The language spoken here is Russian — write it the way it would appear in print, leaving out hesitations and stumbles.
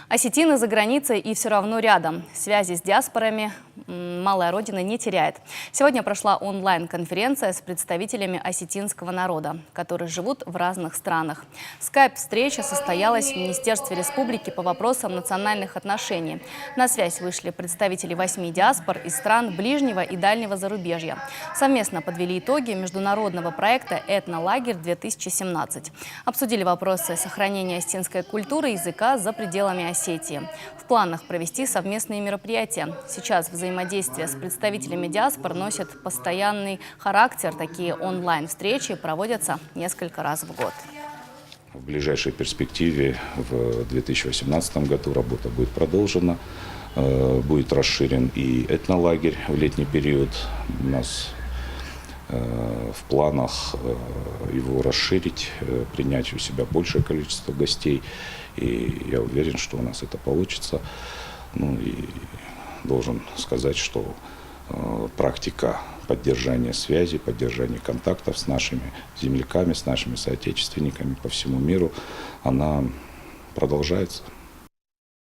Осетины за границей и все равно рядом. Связи с диаспорами малая родина не теряет. Сегодня прошла онлайн-конференция с представителями осетинского народа, которые живут в разных странах. Скайп-встреча состоялась в Министерстве республики по вопросам национальных отношений. На связь вышли представители 8 диаспор из стран ближнего и дальнего зарубежья. Совместно подвели итоги международного проекта «Этнолагерь-2017». Обсудили вопросы сохранения осетинской культуры и языка за пределами Осетии. В планах провести совместные мероприятия. Сейчас взаимодействие с представителями диаспор носит постоянный характер. Такие онлайн-встречи проводятся несколько раз в год. В ближайшей перспективе в 2018 году работа будет продолжена. Будет расширен и этнолагерь в летний период. У нас в планах его расширить, принять у себя большее количество гостей. И я уверен, что у нас это получится. Ну и должен сказать, что практика поддержания связи, поддержания контактов с нашими земляками, с нашими соотечественниками по всему миру, она продолжается.